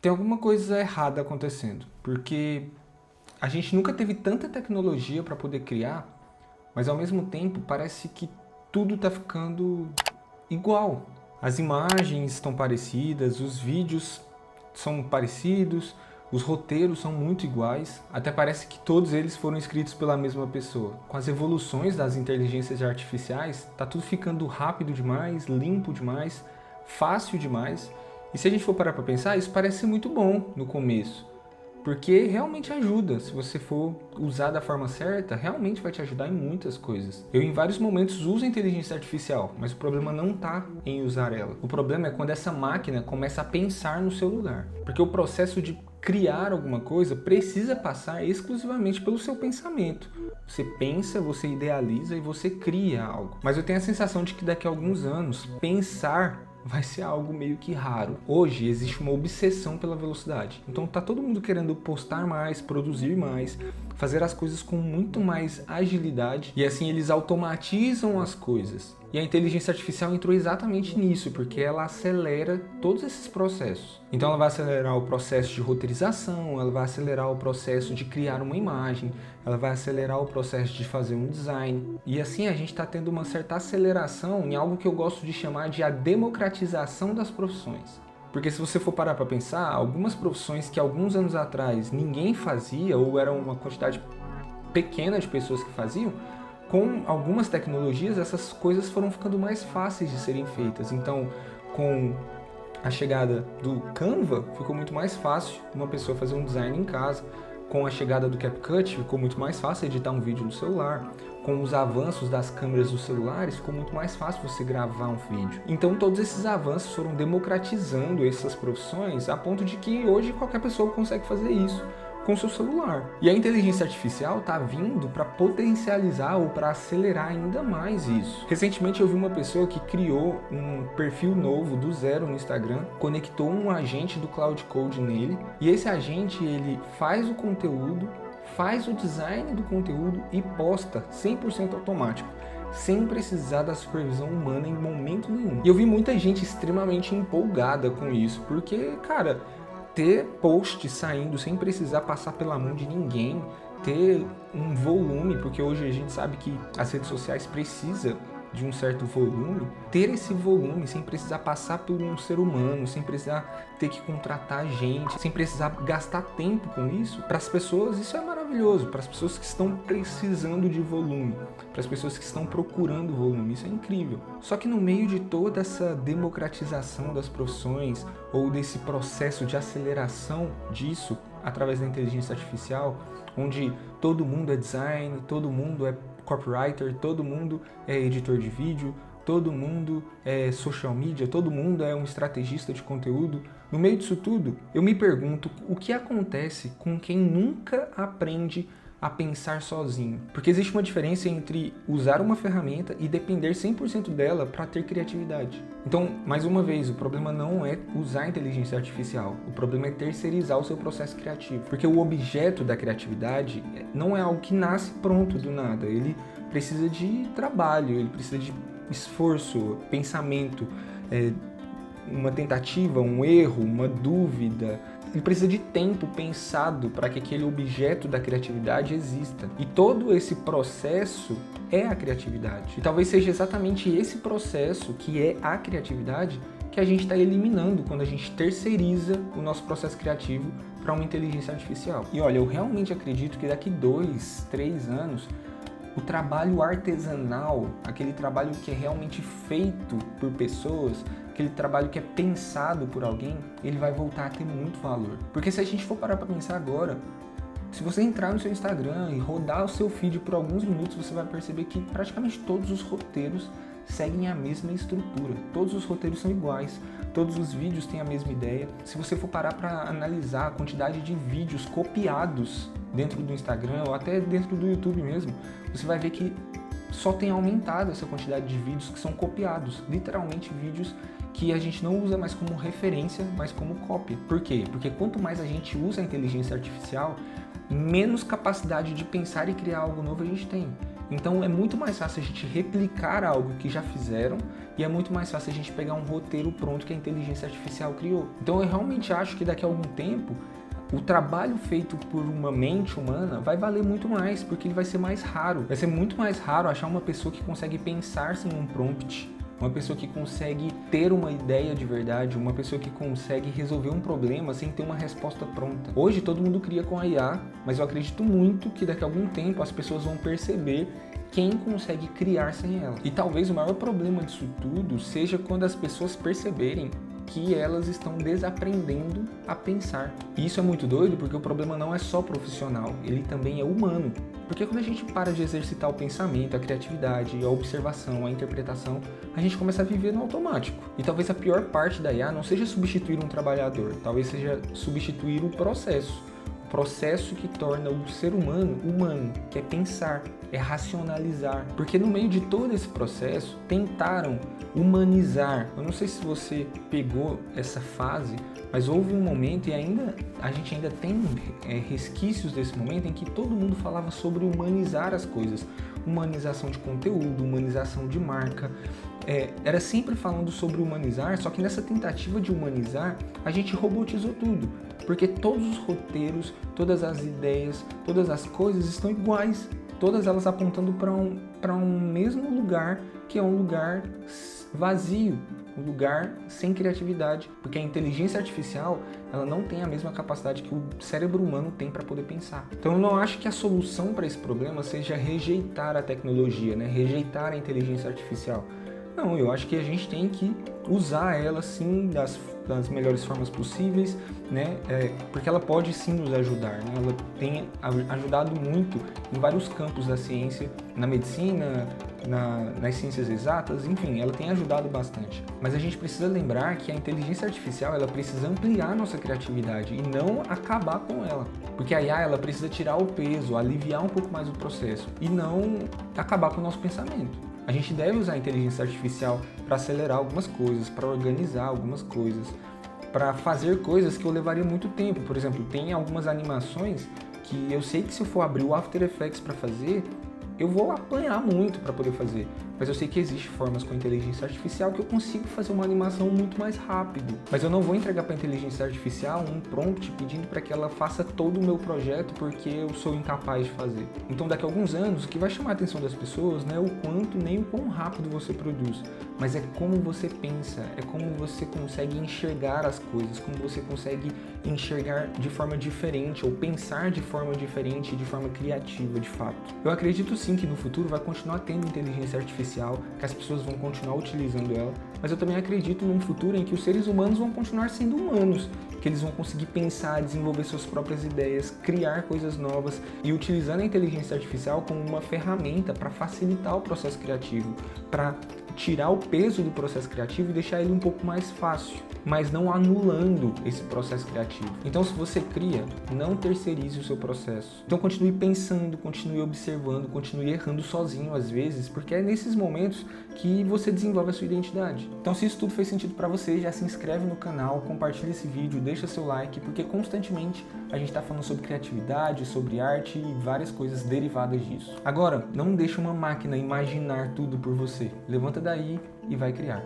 tem alguma coisa errada acontecendo, porque a gente nunca teve tanta tecnologia para poder criar, mas ao mesmo tempo parece que tudo está ficando igual. As imagens estão parecidas, os vídeos são parecidos, os roteiros são muito iguais, até parece que todos eles foram escritos pela mesma pessoa. Com as evoluções das inteligências artificiais, tá tudo ficando rápido demais, limpo demais, fácil demais. E se a gente for parar para pensar, isso parece ser muito bom no começo, porque realmente ajuda. Se você for usar da forma certa, realmente vai te ajudar em muitas coisas. Eu, em vários momentos, uso a inteligência artificial, mas o problema não está em usar ela. O problema é quando essa máquina começa a pensar no seu lugar. Porque o processo de criar alguma coisa precisa passar exclusivamente pelo seu pensamento. Você pensa, você idealiza e você cria algo. Mas eu tenho a sensação de que daqui a alguns anos, pensar vai ser algo meio que raro. Hoje existe uma obsessão pela velocidade. Então tá todo mundo querendo postar mais, produzir mais, fazer as coisas com muito mais agilidade e assim eles automatizam as coisas. E a inteligência artificial entrou exatamente nisso, porque ela acelera todos esses processos. Então ela vai acelerar o processo de roteirização, ela vai acelerar o processo de criar uma imagem, ela vai acelerar o processo de fazer um design. E assim a gente está tendo uma certa aceleração em algo que eu gosto de chamar de a democratização das profissões. Porque se você for parar para pensar, algumas profissões que alguns anos atrás ninguém fazia ou era uma quantidade pequena de pessoas que faziam, com algumas tecnologias essas coisas foram ficando mais fáceis de serem feitas. Então, com a chegada do Canva, ficou muito mais fácil uma pessoa fazer um design em casa. Com a chegada do CapCut, ficou muito mais fácil editar um vídeo no celular. Com os avanços das câmeras dos celulares, ficou muito mais fácil você gravar um vídeo. Então todos esses avanços foram democratizando essas profissões a ponto de que hoje qualquer pessoa consegue fazer isso com seu celular. E a inteligência artificial está vindo para potencializar ou para acelerar ainda mais isso. Recentemente eu vi uma pessoa que criou um perfil novo do zero no Instagram, conectou um agente do Cloud Code nele, e esse agente ele faz o conteúdo, faz o design do conteúdo e posta 100% automático, sem precisar da supervisão humana em momento nenhum. E eu vi muita gente extremamente empolgada com isso, porque, cara, ter post saindo sem precisar passar pela mão de ninguém, ter um volume, porque hoje a gente sabe que as redes sociais precisam de um certo volume, ter esse volume sem precisar passar por um ser humano, sem precisar ter que contratar gente, sem precisar gastar tempo com isso, para as pessoas isso é maravilhoso, para as pessoas que estão precisando de volume, para as pessoas que estão procurando volume, isso é incrível. Só que no meio de toda essa democratização das profissões, ou desse processo de aceleração disso, através da inteligência artificial, onde todo mundo é design, todo mundo é copywriter, todo mundo é editor de vídeo, todo mundo é social media, todo mundo é um estrategista de conteúdo. No meio disso tudo, eu me pergunto o que acontece com quem nunca aprende a pensar sozinho. Porque existe uma diferença entre usar uma ferramenta e depender 100% dela para ter criatividade. Então, mais uma vez, o problema não é usar a inteligência artificial, o problema é terceirizar o seu processo criativo. Porque o objeto da criatividade não é algo que nasce pronto do nada, ele precisa de trabalho, ele precisa de esforço, pensamento, uma tentativa, um erro, uma dúvida. Ele precisa de tempo pensado para que aquele objeto da criatividade exista. E todo esse processo é a criatividade. E talvez seja exatamente esse processo, que é a criatividade, que a gente está eliminando quando a gente terceiriza o nosso processo criativo para uma inteligência artificial. E olha, eu realmente acredito que daqui 2, 3 anos, o trabalho artesanal, aquele trabalho que é realmente feito por pessoas, aquele trabalho que é pensado por alguém, ele vai voltar a ter muito valor. Porque se a gente for parar para pensar agora, se você entrar no seu Instagram e rodar o seu feed por alguns minutos, você vai perceber que praticamente todos os roteiros seguem a mesma estrutura. Todos os roteiros são iguais, todos os vídeos têm a mesma ideia. Se você for parar para analisar a quantidade de vídeos copiados dentro do Instagram ou até dentro do YouTube mesmo, você vai ver que só tem aumentado essa quantidade de vídeos que são copiados. Literalmente vídeos que a gente não usa mais como referência, mas como cópia. Por quê? Porque quanto mais a gente usa a inteligência artificial, menos capacidade de pensar e criar algo novo a gente tem. Então é muito mais fácil a gente replicar algo que já fizeram e é muito mais fácil a gente pegar um roteiro pronto que a inteligência artificial criou. Então eu realmente acho que daqui a algum tempo o trabalho feito por uma mente humana vai valer muito mais, porque ele vai ser mais raro. Vai ser muito mais raro achar uma pessoa que consegue pensar sem um prompt, uma pessoa que consegue ter uma ideia de verdade, uma pessoa que consegue resolver um problema sem ter uma resposta pronta. Hoje todo mundo cria com a IA, mas eu acredito muito que daqui a algum tempo as pessoas vão perceber quem consegue criar sem ela. E talvez o maior problema disso tudo seja quando as pessoas perceberem que elas estão desaprendendo a pensar. E isso é muito doido porque o problema não é só profissional, ele também é humano. Porque quando a gente para de exercitar o pensamento, a criatividade, a observação, a interpretação, a gente começa a viver no automático. E talvez a pior parte da IA não seja substituir um trabalhador, talvez seja substituir o processo. O processo que torna o ser humano humano, que é pensar, é racionalizar. Porque no meio de todo esse processo, tentaram humanizar. Eu não sei se você pegou essa fase, mas houve um momento e a gente ainda tem resquícios desse momento em que todo mundo falava sobre humanizar as coisas. Humanização de conteúdo, humanização de marca. Era sempre falando sobre humanizar, só que nessa tentativa de humanizar, a gente robotizou tudo. Porque todos os roteiros, todas as ideias, todas as coisas estão iguais. Todas elas apontando para um mesmo lugar, que é um lugar vazio, um lugar sem criatividade. Porque a inteligência artificial, ela não tem a mesma capacidade que o cérebro humano tem para poder pensar. Então eu não acho que a solução para esse problema seja rejeitar a tecnologia, né? Rejeitar a inteligência artificial. Não, eu acho que a gente tem que usar ela sim das melhores formas possíveis, né? Porque ela pode sim nos ajudar, né? Ela tem ajudado muito em vários campos da ciência, na medicina, nas ciências exatas, enfim, ela tem ajudado bastante. Mas a gente precisa lembrar que a inteligência artificial, ela precisa ampliar a nossa criatividade e não acabar com ela. Porque a IA, ela precisa tirar o peso, aliviar um pouco mais o processo e não acabar com o nosso pensamento. A gente deve usar a inteligência artificial para acelerar algumas coisas, para organizar algumas coisas, para fazer coisas que eu levaria muito tempo. Por exemplo, tem algumas animações que eu sei que se eu for abrir o After Effects para fazer, eu vou apanhar muito para poder fazer. Mas eu sei que existem formas com inteligência artificial que eu consigo fazer uma animação muito mais rápido. Mas eu não vou entregar para a inteligência artificial um prompt pedindo para que ela faça todo o meu projeto porque eu sou incapaz de fazer. Então daqui a alguns anos o que vai chamar a atenção das pessoas não é o quanto nem o quão rápido você produz, mas é como você pensa, é como você consegue enxergar as coisas, como você consegue enxergar de forma diferente ou pensar de forma diferente, de forma criativa de fato. Eu acredito sim que no futuro vai continuar tendo inteligência artificial, que as pessoas vão continuar utilizando ela, mas eu também acredito num futuro em que os seres humanos vão continuar sendo humanos, que eles vão conseguir pensar, desenvolver suas próprias ideias, criar coisas novas e utilizando a inteligência artificial como uma ferramenta para facilitar o processo criativo, para tirar o peso do processo criativo e deixar ele um pouco mais fácil, mas não anulando esse processo criativo. Então, se você cria, não terceirize o seu processo. Então, continue pensando, continue observando, continue errando sozinho às vezes, porque é nesses momentos que você desenvolve a sua identidade. Então, se isso tudo fez sentido para você, já se inscreve no canal, compartilha esse vídeo, deixa seu like, porque constantemente a gente está falando sobre criatividade, sobre arte e várias coisas derivadas disso. Agora, não deixe uma máquina imaginar tudo por você. Levanta daí e vai criar.